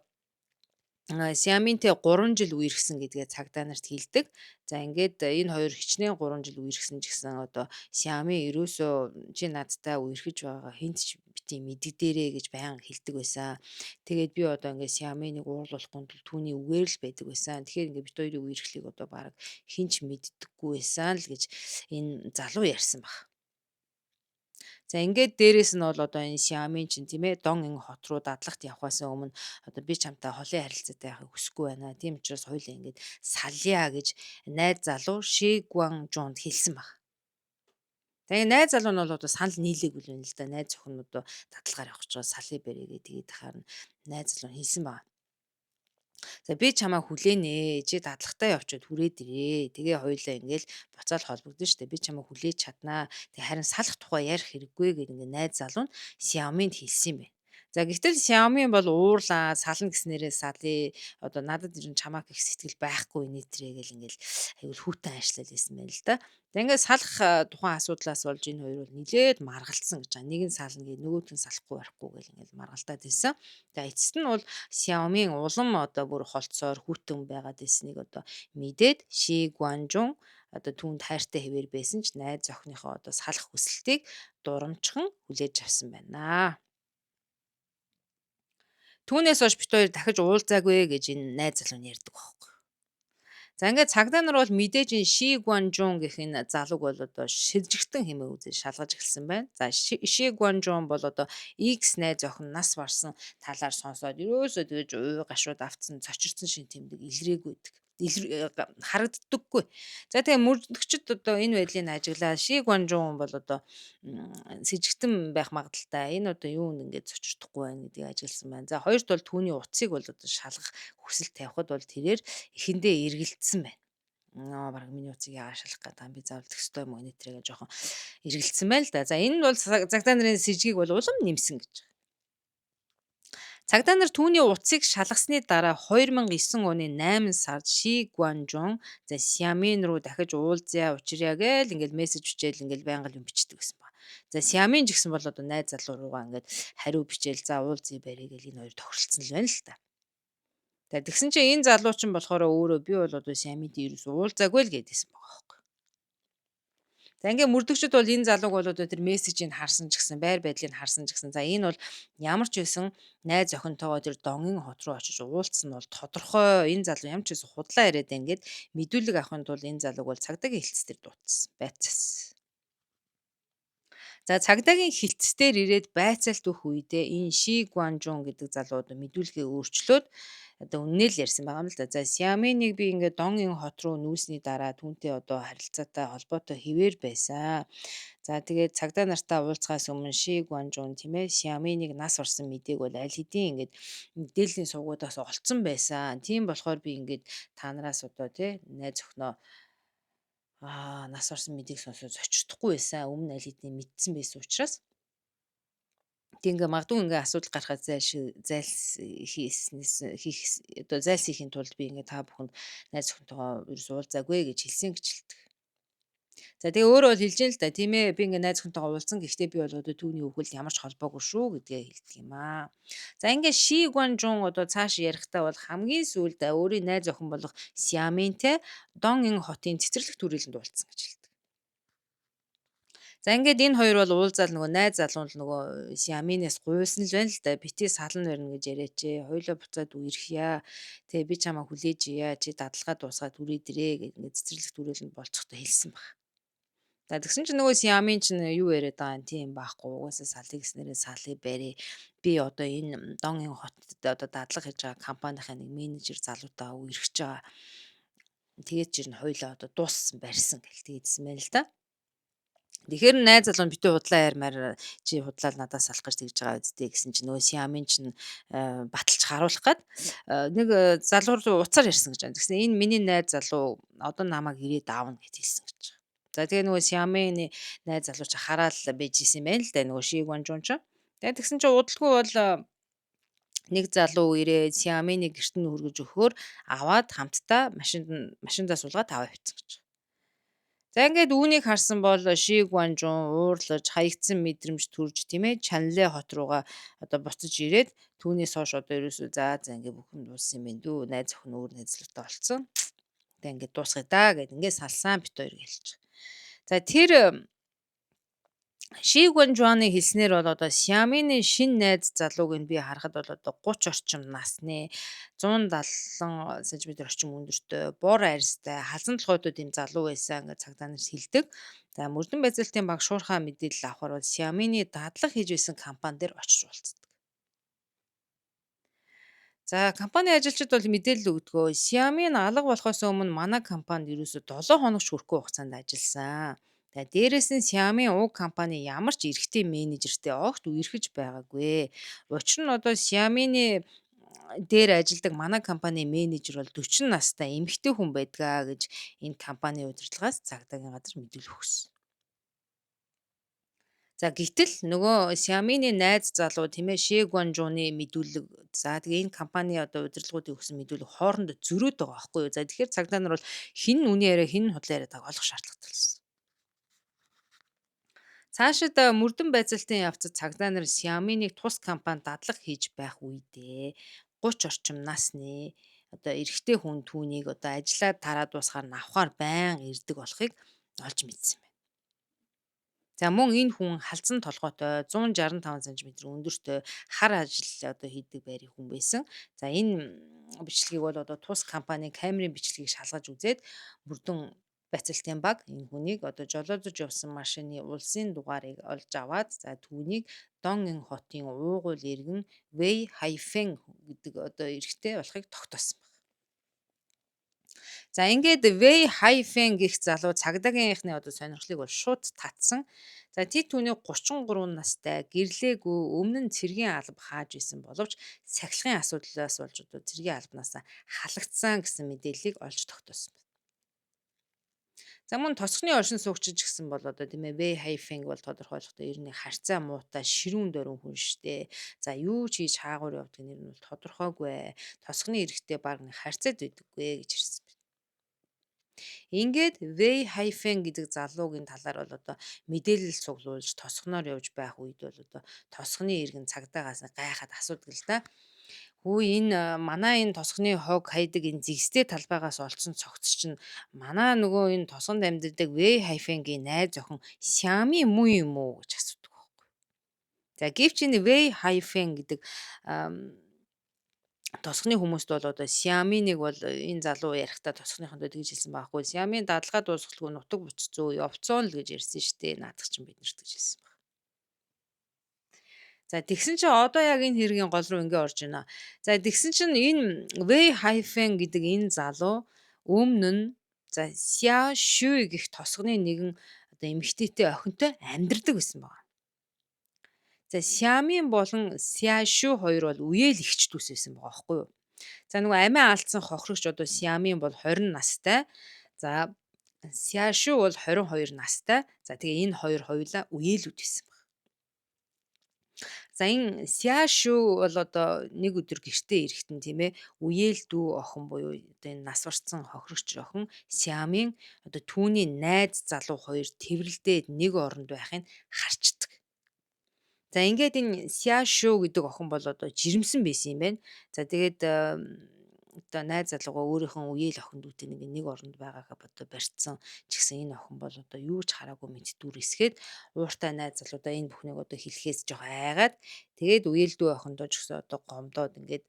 Xiaomi-нтэй 3 жил үерхсэн гэдгээ цагдаа нарт хэлдэг. За ингээд энэ хоёр хичнээн 3 жил үерхсэн ч гэсэн одоо Xiaomi ерөөсөө чи надтай үерхэж байгаа хинт ч бити мэддэгдэрээ гэж байнга хэлдэг байсан. Тэгээд би одоо ингээд Xiaomi-ыг уурлуулахгүй тул түүний үгээр л байдаг байсан. Тэгэхээр ингээд бит хоёрын үерхлийг одоо баг хинч мэддэггүй байсан л гэж энэ залуу ярьсан баг. За ингээд дээрэс нь бол одоо энэ Xiaomi чинь тийм ээ Донгийн хот руу дадлагт явхаас өмнө одоо би чамтай холын харилцаатай байхыг хүсэхгүй байна. Тийм учраас хоёулаа ингээд салъя гэж найз залуу Shi Guangjun хэлсэн баг. Тэгээ найз залуу нь бол одоо санал нийлээгүй л байна л да. Найз охин одоо дадлагаар явах гэж байгаа салхи барьгээ тэгээд харна найз залуу нь хэлсэн байна. За би чамайг хүлээнэ. Чи дадлагтай явчаад хүрээд ирээ. Тэгээ хоёулаа ингээл буцаал холбогдно штэ. Би чамайг хүлээж чаднаа. Тэг харин салах тухай ярих хэрэггүй гэх ингээ найз залуу нь Xiaomi-д хэлсэн юм байна. За гэтэл Xiaomi бол уурлаа, сална гэснээрээ салъя. Одоо надад ер нь чамааг их сэтгэл байхгүй нийтрээ гэл ингээл аюул хүүтэн ажиллаад байсан байна л да. Тэг ингээ салах тухайн асуудлаас болж энэ хоёр бол нилээд маргалцсан гэж байгаа. Нэг нь сална гээ нөгөөт нь салахгүй барахгүй гэл ингээл маргалдаад байсан. За эцэст нь бол Xiaomi-ийн улам одоо бүр холцоор хүүтэн байгаад ирснийг одоо мэдээд Ши Гуанжун одоо түүнд хайртай хэвээр байсан ч найз охиныхоо одоо салах хүсэлтийг дурамжхан хүлээж авсан байна. Түүнээс хойш бит хоёр дахиж уулзаагүй гэж энэ найз залуу нь ярьдаг байхгүй. За ингээд цагдаа нар бол мэдээж энэ Ши Гуанжун гэх энэ залууг бол одоо шилжигтэн хэмээн үзэж шалгаж эхэлсэн байна. За Ши Гуанжун бол одоо X найз охин нас барсан талаар сонсоод ерөөсөө тэгэж уу гашууд автсан цочирдсан шин тэмдэг илрээгүй гэдэг. Харагддаггүй. За тэгээ мөрдөгчд одоо энэ байдлыг ажиглаа. Ши Гуанжун бол одоо сэжигтэн байх магадaltaй. Энэ одоо юунд ингээд зочирдохгүй байна гэдгийг ажигласан байна. За хоёрт бол түүний утсыг бол одоо шалгах хүсэл тавихад бол тэрээр эхэндээ эргэлдсэн байна. Бараг миний утсыг яагаад шалгах гэдэг юм би заавал тэх ёстой юм уу нэтрэгээ жоохон эргэлдсэн байна л да. За энэ бол цагдаа нарын сэжгийг бол улам нэмсэн гэж. Цагдаа нар түүний утсыг шалгасны дараа 2009 оны 8 сард Ши Гуанжун за Xiamen руу дахиж уулзъя учраа гээл ингээл мессеж бичээл ингээл байнга юм бичдэг гэсэн ба. За Xiamen ч гэсэн бол одоо найз залуу руугаа ингээд хариу бичээл за уулзъя барь гээл энэ хоёр тохиролцсон л байна л та. Тэгсэн чинь энэ залуу чинь болохоор өөрөө би бол одоо Xiamen-д ерөөс уулзаагүй л гэдээсэн байгаа байхгүй. За ингээ мөрдөгчд бол энэ залууг бол одоо тэр мессежийг харсан ч гэсэн байр байдлыг харсан ч гэсэн за энэ бол ямар ч байсан найз охинтойгоо тэр Донгийн хот руу очиж уулзсан нь бол тодорхой энэ залуу ямар ч байсан худлаа яриад ингээд мэдүүлэг авахын тулд энэ залууг бол цагдаагийн хэлц дээр дуудсан байцаас. За цагдаагийн хэлцээр ирээд байцаалт өгөх үедээ энэ Ши Гуанжун гэдэг залуу одоо мэдүүлгээ өөрчлөөд одоо үннээ л ярьсан байгаа юм л да. За Xiamen-ыг би ингээд Донгийн хот руу нүүсний дараа түүнтэй одоо харилцаатай холбоотой хэвээр байсан. За тэгээд цагдаа нартай уулзахаас өмнө Ши Гуанжун тийм ээ Xiamen-ыг нас орсон мэдээг бол аль хэдийн ингээд мэдээллийн сувгуудаас олцсон байсан. Тийм болохоор би ингээд та нараас одоо тий найз өхнөө нас орсон мэдээг сонсоод зочирдохгүй байсан. Өмнө аль хэдийн мэдсэн байсан учраас тэг ингээ магадгүй ингээ асуудал гарахад зайлсхийхийн тулд би ингээ та бүхэнд найз охинтойгоо ерөөс уулзаагүй гэж хэлсэн гэж хэлдэг. За тэгээ өөрөө бол хэлж дээ л да тийм ээ би ингээ найз охинтойгоо уулзсан гэхдээ би бол одоо түүний үхэл ямар ч холбоогүй шүү гэдгээ хэлдэг юм аа. За ингээ Ши Гуанжун одоо цааш ярихдаа бол хамгийн сүүлд өөрийн найз охин болох Xiamen-тэй Дон хотын цэцэрлэг төрөлд уулзсан гэж хэлдэг. За ингээд энэ хоёр бол уулзаал нөгөө найз залуу л нөгөө Xiamen-ээс гуйсан л байна л да. Бити салан барина гэж яриачээ. Хоёулаа буцаад үерхье. Тэгээ би чамаа хүлээж ия. Чи дадалгаа дуусгаад үрээд ирээ гэж ингээд цэцэрлэг төрөлд болцохдоо хэлсэн баг. За тэгсэн чинь нөгөө Xiamen чинь юу яриад байгаа юм тийм байхгүй. Угаасаа салъя гэснээрээ салъя барь. Би одоо энэ Донгийн хотод одоо дадлага хийж байгаа компанийнхаа нэг менежер залуутаа үерхэж байгаа. Тэгээд чинь хоёулаа одоо дууссан барьсан гэл тэгээдсэн байна л да. Тэгэхээр найз залуу нь битүү худлаа ярмаар чи худлаа надаас салах гэж тэгж байгаа үсттэй гэсэн чинь нөгөө Xiamen чинь баталж харуулах гээд нэг залуу руу уцаар ярьсан гэж байна. Тэгсэн энэ миний найз залуу одоо намайг ирээд аавна гэж хэлсэн гэж байгаа. За тэгээ нөгөө Xiamen-ийн найз залуу чи хараал байж исэн юм байна л да нөгөө Ши Гуанжун ч. Тэгээ тэгсэн чи удалгүй бол нэг залуу ирээд Xiamen-ийг гэрт нь хүргэж өгөхөөр аваад хамтдаа машиндаа суулгаад аваа явчихсан гэж. За ингээд үүнийг харсан бол Ши Гуанжун уурлаж хаягдсан мэдрэмж төрж тийм ээ Чанлэ хот руугаа одоо буцаж ирээд түүнээс хойш одоо ерөөсөө за ингээд бүхэн дууссан юм байна дүү найз охин өөр найзлуутай олцсон. Тэгээ ингээд дуусгая да гэд ингээд салсан бит хоёр гэлж. За тэр Ши Гуанжуаны хэлснээр бол одоо Xiamen-ийн шинэ найз залууг нь би харахад бол одоо 30 орчим насны 170 см орчим өндөртэй, бур арьстай, халзан толгойдод ийм залуу байсан гэж цагдаа нарт хэлдэг. За мөрдөн байцаалтын баг шуурхай мэдээлэл авахар бол Xiamen-ийн дадлага хийж байсан компани дээр очиж уулздаг. За компани ажилчид бол мэдээлэл өгдөгөө Xiamen алга болохоос өмнө манай компанид ерөөсө 7 хоногч хүрэхгүй хугацаанд ажилласан. За дээрэс нь Xiaomi уг компани ямар ч эрэгтэй менежертэй огт үерхэж байгаагүй. Учир нь одоо Xiaomi-ны дээр ажилладаг манай компани менежер бол 40 настай эмэгтэй хүн байдгаа гэж энэ компани удирдлагаас цагдаагийн газар мэдүүлэх өгсөн. За гэтэл нөгөө Xiaomi-ны найз залуу тийм ээ Ши Гуанжууны мэдүүлэг за тэгээ энэ компани одоо удирдлагуудын өгсөн мэдүүлэг хоорондоо зөрөөд байгаа байхгүй юу. За тэгэхээр цагдаа нар бол хэн нь үний яриа хэн нь худлаа яриаг олох шаардлагатай болсон. Цаашид мөрдөн байцаалтын явцад цагдаа нар Xiaomi-ыг тус компанид дадлага хийж байх үедээ 30 орчим насны одоо эрэгтэй хүн түүнийг одоо ажлаа тараад дуусгаар навхаар байнга ирдэг болохыг олж мэдсэн байна. За мөн энэ хүн халдсан толгойтой 165 см өндөртэй хар ажил одоо хийдэг байрны хүн байсан. За энэ бичлэгийг бол одоо тус компани камерын бичлэгийг шалгаж үзээд мөрдөн байцаалтын баг энэ хүнийг одоо жолоодож явсан машины улсын дугаарыг олж аваад за түүнийг Донген хотын уугуул иргэн Вэй Хайфэн гэдэг одоо эрэгтэй болохыг тогтоосон байна. За ингээд Вэй Хайфэн гэх залуу цагдаагийнхны одоо сонирхлыг бол шууд татсан. За тэд түүнийг 33 настай гэрлээгүй өмнө нь цэргийн алба хааж исэн боловч сахилгын асуудлаас болж одоо цэргийн албанаас халагдсан гэсэн мэдээллийг олж тогтоосон байна. За мөн тосхны оршин суугчид гэсэн бол одоо тийм ээ Вэй Хайфэнг бол тодорхойлохдоо ер нь харьцаа муутай ширүүн дөрөн хүн штэ. За юу ч хийж хаагур явдаг нэр нь бол тодорхойгүй. Тосхны эрэхтэй баг нэг харьцаад байдаггүй гэж ирсэн. Ингээд Вэй Хайфен гэдэг залуугийн талаар бол одоо мэдээлэл цуглуулж тосгоноор явж байх үед бол одоо тосгоны иргэн цагдаагаас гайхаад асуудаг л да. Хүү энэ манай энэ тосгоны хог хайдаг энэ зэгстэй талбайгаас олцсон цогц чинь манай нөгөө энэ тосгонд амьдардаг Вэй Хайфенгийн найз охин Сями муу юм уу гэж асуудаг байхгүй. За гэвч энэ Вэй Хайфен гэдэг тосгоны хүмүүст бол одоо Xiaomi-г бол энэ залуу ярихдаа тосгоныхондоо тэгж хэлсэн байхгүй. Xiaomi дадлага дуусгалгүй нутаг буццоо явцсан л гэж ярьсан штэ. Наадах чинь биднэрт гэж хэлсэн баг. За тэгсэн чинь одоо яг энэ хэргийн гол руу ингээ орж байна. За тэгсэн чинь энэ Wei Haifeng гэдэг энэ залуу өмнө нь за Xia Shui гэх тосгоны нэгэн одоо эмэгтэйтэй охинтой амьдардаг байсан баг. За Xiaomi болон Xiaoshu хоёр бол үеэл ихч дүүс байсан байгаа байхгүй юу. За нөгөө амиа алдсан хохирогч одоо Xiaomi бол 20 настай. За Xiaoshu бол 22 настай. За тэгээ энэ хоёр хоёулаа үеэлүүд байсан баг. За энэ Xiaoshu бол одоо нэг өдөр гэртээ ирэхтэн тийм ээ үеэл дүү охин буюу одоо энэ нас барсан хохирогч охин Xiaomi одоо түүний найз залуу хоёр тэрвэрлдээд нэг оронд байхыг харцдаг. За ингээд энэ Xiaoshu гэдэг охин бол одоо жирэмсэн байсан юм байна. За тэгээд одоо найз залуугаа өөрийнхөө үеэл охин дүүтэй нэг оронд байгаагаа бодо барьцсан. Ч гэсэн энэ охин бол одоо юу ч хараагүй мэт дүр эсгээд ууртай найз залуудаа энэ бүхнийг одоо хэлхээс жоох айгаад тэгээд үеэл дүү охиндоо ч гэсэн одоо гомдоод ингээд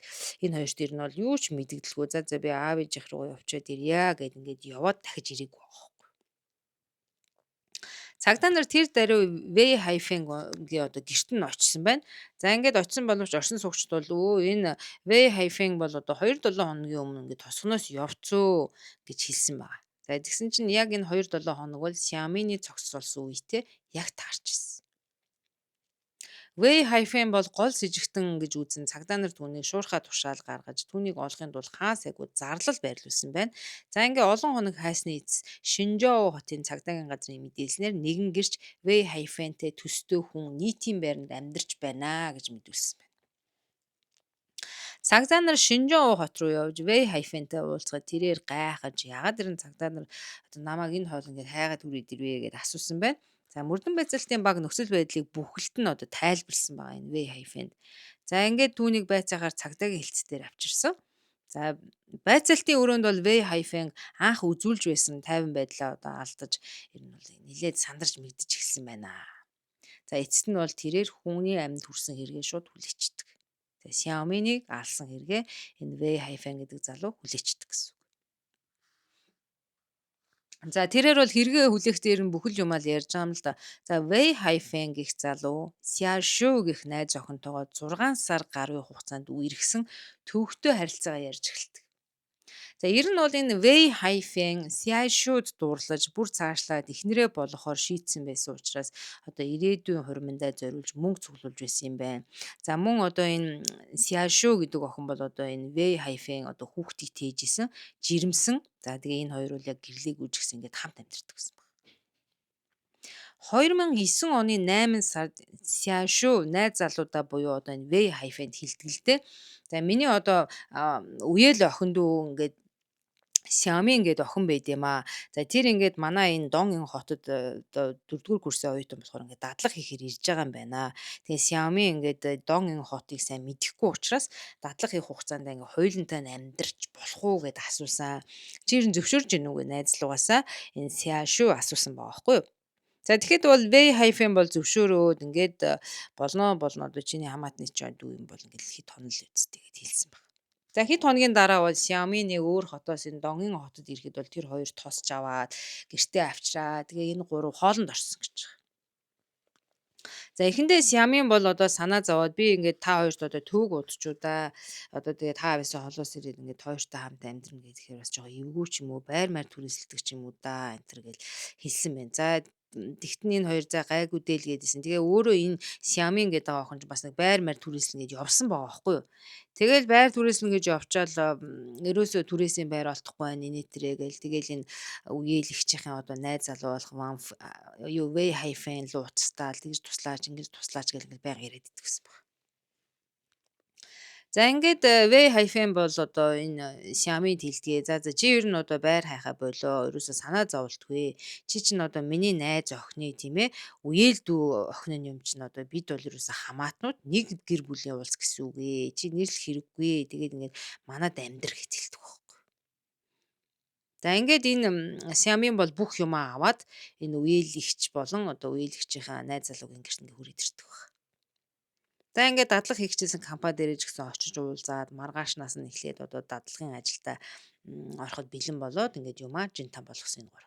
энэ хоёрт ер нь бол юу ч мэдэгдэлгүй. За би аав ээж руу явчаад ирья гэд ингээд яваад дахиж ирээгүй. Цагдаа нар тэр даруй Вэй Хайфенгийн одоо гэрт нь очсон байна. За ингээд очсон боловч оршин суугчид бол энэ Вэй Хайфен бол одоо 2-7 хоногийн өмнө ингээд тосгоноос явцөө гэж хэлсэн байгаа. За тэгсэн чинь яг энэ 2-7 хоног бол Xiaomi-ны цогц болсон үетэй яг таарч ирсэн. Вэй Хайфен бол гол с ิจ гтэн гэж үзэн цагдаа нар түүнийг шуурхай тушаал гаргаж түүнийг олохын тулд хаан сайгууд зарлал байрлуулсан байна. За ингээ олон хоног хайсны эцэс Шинжоо хотын цагдаагийн газрын мэдээлснээр нэгэн гэрч Вэй Хайфентэй төстэй хүн нийтийн байранд амьдарч байна гэж мэдүүлсэн байна. Цагдаа нар Шинжоо хот руу явж Вэй Хайфентэй уулзгаад тэрээр гайхаж ягаад ирэн цагдаа нар одоо намайг энэ хоол ингээд хайгаад хүрээд ирвэ гэдээ асуусан байна. За мөрдөн байцаалтын баг нөхцөл байдлыг бүхэлд нь одоо тайлбарлсан байгаа энэ Вэй Хайфэнд. За ингээд түүнийг байцаагаар цагдаагийн хэлцээр авчирсан. За байцаалтын өрөөнд бол Вэй Хайфэн анх үзүүлж байсан тайван байдлаа одоо алдаж ер нь бол нилээд сандарч мэгдэж эхэлсэн байна. За эцэст нь бол тэрээр хүний амьд хүрсэн хэрэгээ шууд хүлээчдэг. За Xiaomi-ыг алсан хэрэгээ энэ Вэй Хайфэн гэдэг залуу хүлээчдэг гэсэн. За тэрээр бол хэрэгээ хүлээх дээр нь бүхэл юмаа л ярьж байгаа юм л да. За Вэй Хайфэн гэх залуу Xiaoshu гэх найз охинтойгоо 6 сар гаруй хугацаанд үерхсэн төвөгтэй харилцаагаа ярьж эхэлдэг. За ер нь бол энэ Wei Hai-Feng Xiaoshu-д дуурлаж бүр цаашлаад эхнэрээ болохоор шийдсэн байсан учраас одоо ирээдүйн хуримандаа зориулж мөнгө цуглуулж байсан юм байна. За мөн одоо энэ Xiaoshu гэдэг охин бол одоо энэ Wei Hai-Feng одоо хүүхдийг тээжсэн, жирэмсэн. За тэгээ энэ хоёр бол яг гэрлийг үүжгсэн ингээд хамт амьдардаг гэсэн байна. 2009 оны 8 сард Xiaoshu найз залуудаа буюу одоо энэ Wei Hai-Feng-д хэлдэг л дээ. За миний одоо үеэл охин дүү ингээд Xiaomi ингээд охин байд юм аа. За тэр ингээд манай энэ Дон хотод одоо 4-р курсын оюутан болохоор ингээд дадлага хийхээр ирж байгаа юм байна. Тэгээ Xiaomi ингээд Дон хотыг сайн мэдэхгүй учраас дадлага хийх хугацаанд ингээд хоёулантай нь амьдарч болох уу гэд асуусан. Чи ер нь зөвшөөрж гин үгүй найзлуугаасаа энэ Xiaoshu асуусан байгаа байхгүй юу? За тэгэхэд бол Wei Hai-Feng бол зөвшөөрөөд ингээд болно болно одоо чиний хамаатны ч дүү юм бол ингээд хэд хонол үсттэй гэд хэлсэн баг. За хэд хоногийн дараа бол Xiaomi нэг өөр хотоос энэ Донгийн хотод ирэхэд бол тэр хоёр тосч аваад гэртээ авчраа. Тэгээ энэ гурав хоолнд орсон гэж байна. За эхэндээ Xiaomi бол одоо санаа зовоод би ингээд та хоёрт одоо төвөг удчуу да. Одоо тэгээ та авьяасаа холоос ирээд ингээд хоёртой хамт амьдрна гэхээр бас жоо эвгүй ч юм уу байр маяг түрээсэлдэг ч юм уу да энэ төр гэл хэлсэн байна. За тэгтэн энэ хоёр за гайгүй дээл гэдээсэн. Тэгээ өөрөө энэ Xiaomi гэдэг байгаа охин ч бас нэг байр маяг түрээслэн гэж явсан байгаа байхгүй юу. Тэгэл байр түрээслэн гэж явчаал ерөөсөө түрээсийн байр олдохгүй байна инээтрээ гэл тэгэл энэ үеэлэгчийн одоо найз залуу болох юу Wei Hai-Feng руу уцтаал тэгж туслаач ингэж туслаач гэл ингээд байнга яриад идэх гэсэн баг. За ингээд Wei Hai-Feng бол одоо энэ Xiaomi-д хэлдгээ. За чи ер нь одоо байр хайхаа болоо. Ерөөсө санаа зовлтгүй. Чи чинь одоо миний найз охины тийм ээ. Үеэлдүү охин нь юм чинь одоо бид бол ерөөсө хамаатнууд нэг гэр бүлийн уулз гэсэн үг ээ. Чи нэрлэх хэрэггүй. Тэгээд ингээд манад амьдрах гэж хэлдэг байхгүй. За ингээд энэ Xiaomi бол бүх юмаа аваад энэ үеэлэгч болон одоо үеэлэгчийнхаа найз залууг ингээд хүрээд ирдэг баг. За ингээд дадлага хийгчээсэн компани дээр ч гэсэн очиж уулзаад маргаашнаас нь эхлээд одоо дадлагын ажилдаа ороход бэлэн болоод ингээд юмаа жин там болгосон энэ гур.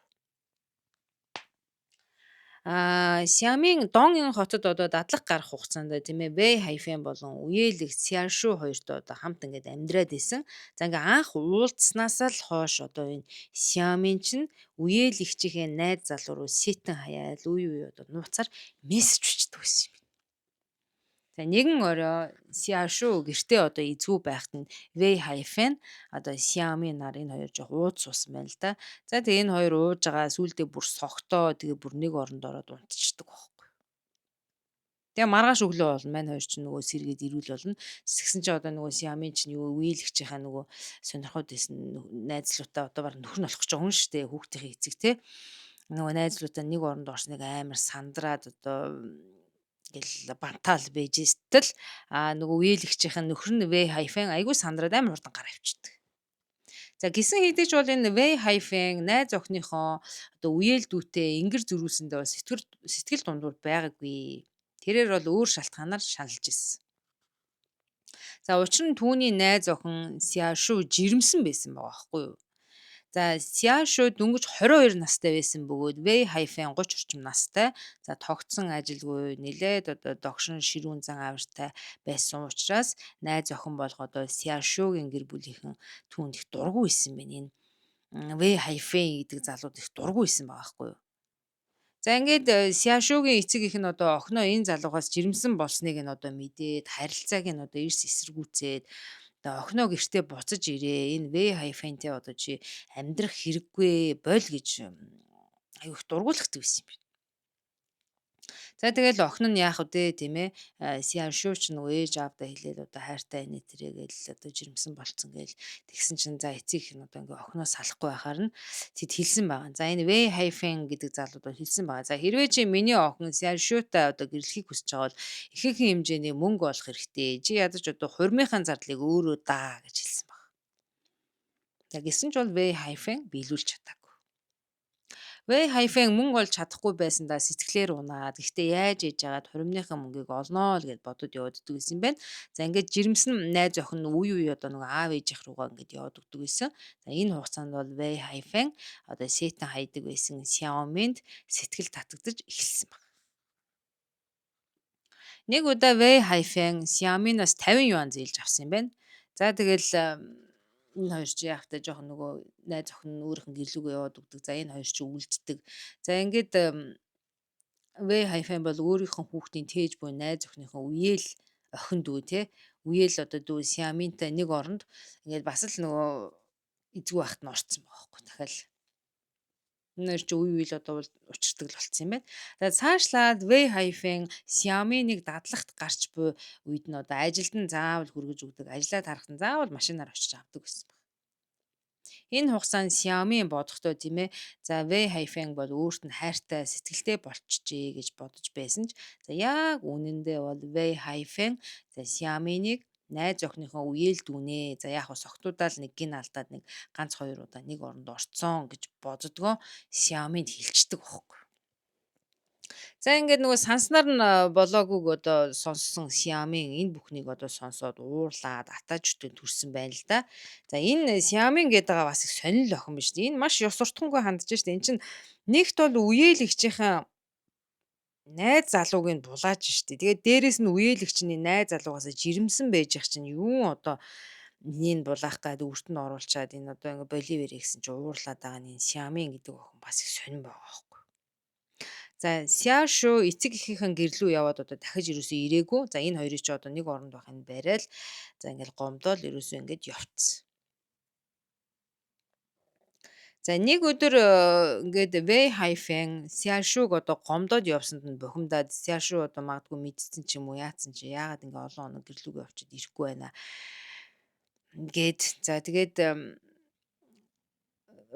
Xiaomi-ийн Донгийн хотод одоо дадлага гарах хугацаанд тийм ээ Wei Hai-Feng болон үеэлэг Xiaoshu хоёртой одоо хамт ингээд амьдраад исэн. За ингээ анх уулзснаас л хойш одоо энэ Xiaomi-н чинь үеэлэгчийнхээ найз залуу руу сэтэн хаяал үе одоо нууцаар мессеж бичдэг байсан юм. За нэгэн орой Xiaoshu гэртээ одоо эзгүй байхад нь Wei Hai-Feng одоо Xiaomi нар энэ хоёр жоох ууз суусан байна л да. За тэгээ энэ хоёр ууж байгаа сүүлдээ бүр согтоо тэгээ бүр нэг оронд ороод унтчихдаг байхгүй. Тэгээ маргааш өглөө болно мань хоёр чинь нөгөө сэргээд ирүүл болно. Тэгсэн чи одоо нөгөө Xiaomi чинь юу үеэлэгчийнхаа нөгөө сонирхоод байсан найзлуутай одоо баг нөхөр нь болох гэж байгаа юм шүү дээ хүүхдийн эцэг те. Нөгөө найзлуутай нэг оронд орсныг амар сандраад одоо гэл бантаал бэжстэл нөгөө үеэлэгчийнх нь нөхөр нь Wei Hai-Feng айгүй сандраад амар хурдан гар авчдаг. За гисэн хэдий ч бол энэ Wei Hai-Feng найз охиныхоо одоо үеэлдүүтэй ингэр зөрүүлсэндээ бол сэтгэл дундуур байгаагүй. Тэрээр бол өөр шалтгаанаар шаналж ирсэн. За учир нь түүний найз охин Xiaoshu жирэмсэн байсан байгаа байхгүй юу? За Xiaoshu дөнгөж 22 настай байсан бөгөөд Wei Hai-Feng 30 орчим настай. За тогтсон ажилгүй нэлээд одоо догшин ширүүн зан авиртай байсан учраас найз охин болох одоо Xiaoshu-гийн гэр бүлийнхэн түүнд их дургүй байсан байна. Энэ Wei Hai-Feng гэдэг залууд их дургүй байсан байгаа байхгүй юу? За ингээд Xiaoshu-гийн эцэг их нь одоо охиноо энэ залуугаас жирэмсэн болсныг нь одоо мэдээд харилцааг нь одоо эрс эсэргүүцээд одоо охиноо гэртээ буцаж ирээ. Энэ Wei Hai-Feng-тэй одоо чи амьдрах хэрэггүй боль гэж аюу их дургуутлагдаг байсан юм. За тэгэл охин нь яах вэ тийм ээ Xiaoshu ч нөгөө ээж аавдаа хэлээд одоо хайртай инээ тэрэгэл одоо жирэмсэн болцсон гээл тэгсэн чинь за эцэг их нь одоо ингээ охиноо салахгүй байхаар нь тэд хэлсэн байгаа. За энэ Wei Hai-Feng гэдэг залууд бол хэлсэн байгаа. За хэрвээ чи миний охин Xiaoshu-тай одоо гэрлэхийг хүсэж байгаа бол ихэнх хэмжээний мөнгө олох хэрэгтэй. Чи ядаж одоо хурмынхаа зардлыг өөрөө даа гэж хэлсэн байна. За гисэн ч бол Wei Hai-Feng биелүүлж чадаагүй. Wei Hai-Feng мөнгө олж чадахгүй байсандаа сэтгэлээр унаад гэхдээ яаж ээж агаад хуримныхаа мөнгийг олноо л гэд бодод яваад иддэг гэсэн юм байна. За ингээд жирэмсэн найз охин нь үе үе одоо нөгөө аав ээжийнх руугаа ингээд яваад өгдөг байсан. За энэ хугацаанд бол Wei Hai-Feng одоо сэтэн хайдаг байсан Xiaomi-нд сэтгэл татагдаж эхэлсэн байна. Нэг удаа Wei Hai-Feng Xiaomi-наас 50 юан зээлж авсан юм байна. За тэгэл Энэ хоёр чи яах вэ? Жоохон нөгөө найз охин нь өөрийнх нь гэрлүүгөө яваад өгдөг. За энэ хоёр чи үлддэг. За ингээд В хайфан бол өөрийнх нь хүүхдийн тээж буй найз охиныхоо үеэл охин дүү те үеэл одоо дүү Сиаминтай нэг оронд ингээд бас л нөгөө эзгүй байхад нь орцсон байгаа байхгүй дахиад нэр чи үе үйл одоо бол учирдаг л болцсон юм байна. Тэгээд цаашлаад В хайфан Сиаминыг дадлагт гарч буй үед нь одоо ажилд нь заавал хүргэж өгдөг. Ажлаа тарахад нь заавал машинаар очиж авдаг гэсэн. Энэ хугацаанд Xiaomi бодохдоо тийм ээ. За V Haifen бол өөрт нь хайртай сэтгэлтэй болчихжээ гэж бодож байсан ч за яг үнэндээ бол V Haifen за Xiaomi-ыг найз охиныхоо үеэл дүүнээ. За яг бас охтуудаа л нэг гин алдаад нэг ганц хоёр удаа нэг оронд орцсон гэж боддгоо Xiaomi-д хилчдэг байхгүй. За ингээд нөгөө санснаар нь болоогүйг одоо сонссон Xiaomi энэ бүхнийг одоо сонсоод уурлаад атаажтай төрсэн байна л да. За энэ Xiaomi гэдэг байгаа бас их сонирхол охин биш үү? Энэ маш ёс суртахуунгүй хандж штэ. Энд чинь нэгт бол үеэлэгчийн найз залууг нь булааж штэ. Тэгээд дээрэс нь үеэлэгч нь найз залуугаас жирэмсэн байж их чинь юу одоо энийг булаах гээд үрт нь оруулчаад энэ одоо ингээ Боливер гэсэн чинь уурлаад байгаа нь энэ Xiaomi гэдэг охин бас их сонирн байгаа байхгүй. За Сяошу эцэг эхийнхэн гэрлүү яваад одоо дахиж ерөөсөө ирээгүй. За энэ хоёрыг ч одоо нэг оронд байх нь барайл. За ингээл гомдоол ерөөсөө ингээд явцсан. За нэг өдөр ингээд В хайфен Сяошуг одоо гомдоод явсанд нь бухимдаад Сяошу одоо магадгүй мэдсэн ч юм уу яатсан чи яагаад ингээ олон хоног гэрлүүгээ явчихад ирэхгүй байна. Ингээд за тэгээд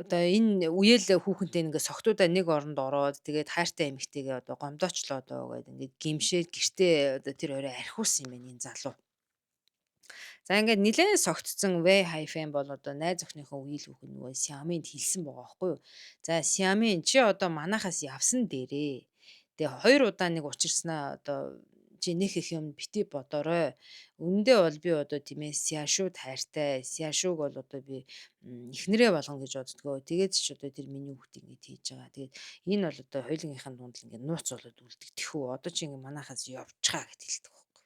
одоо энэ үеэл хүүхэнтэй ингээ согтуудаа нэг оронд ороод тэгээд хайртай эмэгтэйгээ одоо гомдоочлоо доо гэдэг ингээд гимшээд гэртээ одоо тэр орой архиулсан юм байна энэ залуу. За ингээд нилээн согтцсон В хайфен бол одоо найз охиныхоо үеэл хүүхэн нөгөө Сиаминд хэлсэн байгаа байхгүй юу. За Сиамин чи одоо манахаас явсан дээрээ. Тэгээ хоёр удаа нэг учирснаа одоо чи нэх их юм бити бодорой. Үндэ бол би одоо тийм ээ Сяшууд хайртай. Сяшуг бол одоо би эхнэрээ болгоно гэж боддгоо. Тэгээд ч одоо тэр миний хүүхдийг ингэж хийж байгаа. Тэгээд энэ бол одоо хоёулынхын дунд л ингэ нууц болоод үлдэх. Тэхүү одоо чи ингэ манахаас явчихаа гэд хэлдэг байхгүй.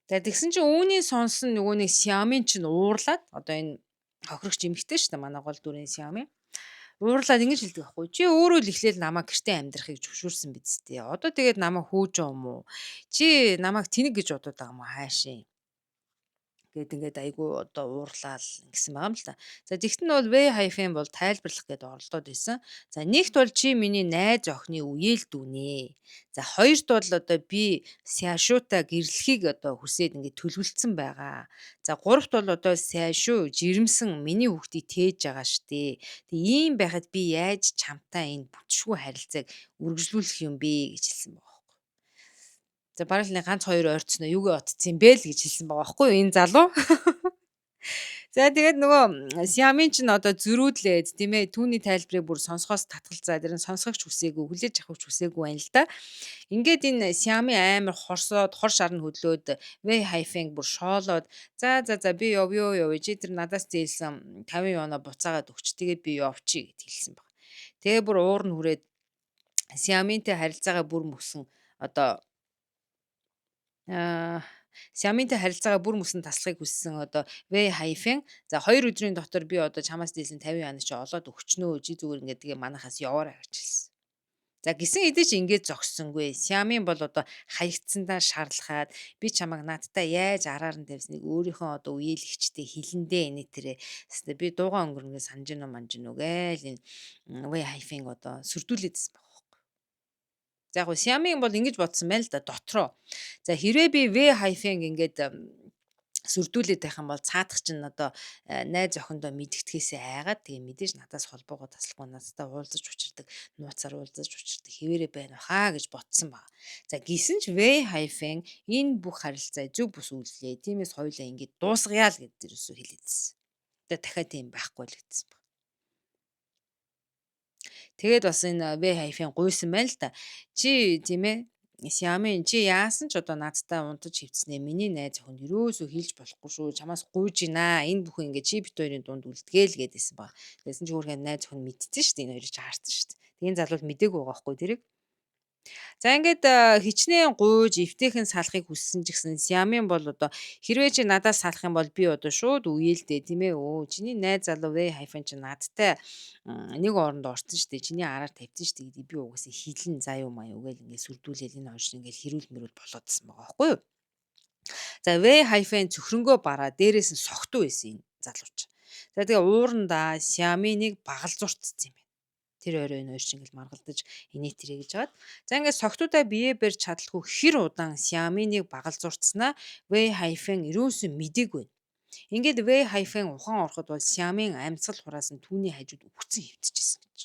Тэгээд тэгсэн чинь үүний сонсон нөгөө нэг Xiaomi чинь уурлаад одоо энэ хохирогч эмэгтэй шүү дээ манай гол дүрийн Xiaomi. Уурлаад ингэж хэлдэг байхгүй. Чи өөрөө л эхлээл намайг гэртээ амьдрахыг зөвшөөрсөн биз дээ. Одоо тэгээд намайг хөөж юм уу? Чи намайг тэнэг гэж бодоод байгаа юм уу хаашийн? Гэт ингээд айгүй одоо уурлал гэсэн байгаа юм л та. За тэгт нь бол В хайфен бол тайлбарлах гээд оролдоод байсан. За нэгт бол чи миний найз охины үеэл дүүнэ. За хоёрт бол одоо би Сяшуута гэрлэхийг одоо хүсээд ингээд төлөвлөсөн байгаа. За гуравт бол одоо Сяшуу жирэмсэн миний хүүхдийг тээж байгаа штэ. Тэг ийм байхад би яаж чамтай энэ бүтшгүй харилцааг үргэлжлүүлэх юм бэ гэж хэлсэн байна. За бараг л нэг ганц хоёр ойрцсноо юугээ отцсон юм бэ л гэж хэлсэн байгаа байхгүй юу энэ залуу. За тэгээд нөгөө Xiaomi ч н одоо зөрүүдлээд тийм ээ түүний тайлбарыг бүр сонсохоос татгалзаад тэр нь сонсохч хүсээгүй хүлээж авахч хүсээгүй байна л да. Ингээд энэ Xiaomi амар хорсоод хор шарн хөдлөөд В хайфинг бүр шоолоод за би явъё чи тэр надаас зээлсэн 50 юана буцаагаад өгч тэгээд би явчих гэд хэлсэн баг. Тэгээ бүр уур нь хүрээд Xiaomi-тэй харилцаагаа бүр мөсөн одоо Xiaomi-тэй харилцаагаа бүр мөсөн таслахыг хүссэн одоо В хайфен за 2 өдрийн дотор би одоо чамаас дээсэн 50 яана чи олоод өгчнөө чи зүгээр ингээд тэгээ манахаас яваарай гэж хэлсэн. За гисэн хэдий ч ингээд зогссонгүй. Xiaomi бол одоо хаягдсандаа шаарлахаад би чамайг надтай яаж араар нь тавьсныг өөрийнхөө одоо үеэлэгчтэй хэлэндээ энэ тэрэ. Хэвээ би дуугаа өнгөрнгээ санаж гинөө манжинөө гээл энэ В хайфинг одоо сүрдүүлээдсэн баг. За яг Xiaomi бол ингэж бодсон байл л да дотроо. За хэрвээ би V хайфинг ингээд сүрдүүлээд байх юм бол цаадах чинь одоо найз охиндоо мэдгэтгэхээсээ айгаад тэгээ мэдээж надаас холбоогоо таслахгүй надтай уулзаж учирдаг нууцаар уулзаж учирдаг хэвээрээ байна хаа гэж бодсон баг. За гисэн ч V хайфинг энэ бүх харилцаа зөв бус үйллээ. Тиймээс хоёулаа ингэж дуусгая л гэдэг ерөөсөө хэлээдсэн. Тэгээ дахиад тийм байхгүй л гэдсэн баг. Тэгээд бас энэ В хайфын гуйсан байна л да. Чи тийм ээ Xiaomi чи яасан ч одоо надтай унтаж хөвцснээ миний найз охин ерөөсөө хэлж болохгүй шүү. Чамаас гуйж гинэ. Энэ бүхэн ингээ чи бит хоёрын дунд үлдгээл гэдээсэн баг. Тэгсэн чи хөөрхөн найз охин мэдчихсэн шүү дээ. Энэ хоёрыг чи харсан шүү дээ. Тэгээд залуу мдээгүй байгаа байхгүй тэрийг. За ингээд хичнээн гуйж эвтэйхэн салахыг хүссэн ч гэсэн Xiaomi бол одоо хэрвээ чи надаас салах юм бол би одоо шууд үе л дээ тийм ээ. Өө чиний найз залуу вэ хайфан чи надтай нэг оронд орсон шүү дээ. Чиний араар тавьсан шүү дээ гэдэг би угаасаа хилэн заа юу маа юу гэл ингээд сүрдүүлээл энэ хоёр чинь ингээд хэрүүл мэрүүл болоодсан байгаа байхгүй юу. За V-Hi-Fi цөхрөнгөө бараа дээрээс нь согтуу байсан энэ залууч. За тэгээ уурандаа Xiaomi-ыг багалзуурцсан юм байна. Тэр орой энэ хоёр чинь ингээл маргалдаж инээтрээ гэж хаад. За ингээд согтуудаа бие барьж чадалгүй хэр удаан Xiaomi-ыг багалзуурцснаа V-Hi-Fi ерөөсөн мдэггүй. Ингээд V-Hi-Fi ухаан ороход бол Xiaomi-ийн амьсгал хураас нь түүний хажууд үхсэн хэвтчихсэн гэж.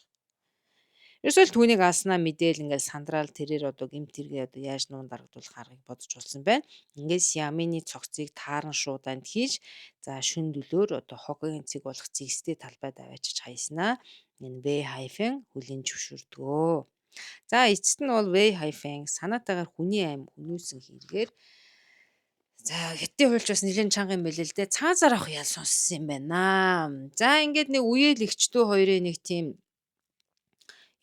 Ерөөсөө л түүнийг алснаа мэдээл ингээл сандраал тэрээр одоо гэмт хэрэг одоо яаж нуун дарагдуулах аргыг бодож болсон байна. Ингээд Xiaomi-ны цогцыг тааран шууданд хийж за шүн дөлөөр одоо хогийн цэг болох зэгстэй талбайд аваачиж хаяснаа энэ V-Hi-Fi хүлэн зөвшөөрдгөө. За эцэст нь бол V-Hi-Fi санаатаагаар хүний аим хөнөөсөн хэрэгээр за хятадын хуульч бас нэлээд чанга юм байлээ л дээ. Цаазаар авах ял сонссон юм байна. За ингээд нэг үеэл ихчдүү хоёрын нэг тийм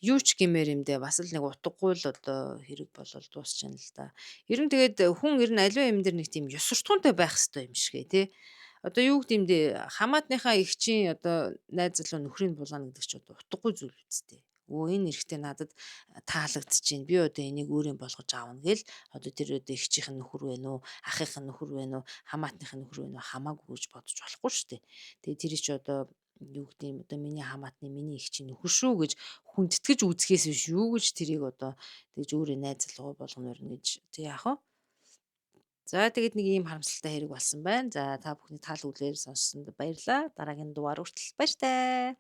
юу ч гэмээр юм дээ. Бас л нэг утгагүй л одоо хэрэг болол дуусчихна л да. Ер нь тэгээд хүн ер нь аливаа юм дээр нэг тийм ёс суртахуунтай байх хэрэгтэй юм шигэ тий. Одоо юу гэдэм дээ хамаатныхаа эгчийн одоо найз залуу нөхрийг булгана гэдэг чинь одоо утгагүй зүйл үсттэй. Өө энэ эрэгтэй надад таалагдчихээн. Би одоо энийг өөрийн болгож аавна гэл одоо тэр одоо эгчийнх нь нөхөр вэ нүү, ахынх нь нөхөр вэ нүү, хамаатных нь нөхөр вэ нүү хамаагүй гэж бодож болохгүй шүү дээ. Тэгээ тэр чи одоо юу гэдэг юм одоо миний хамаатны миний эгчийн нөхөр шүү гэж хүндэтгэж үзэхээс биш юу гэж тэрийг одоо тэгж өөрөө найз залгуу болгоно гэж тэг яах вэ? За тэгээд нэг ийм харамсалтай хэрэг болсон байна. За та бүхний таал хүлээр сонссонд баярлалаа. Дараагийн дугаар хүртэл баяртай.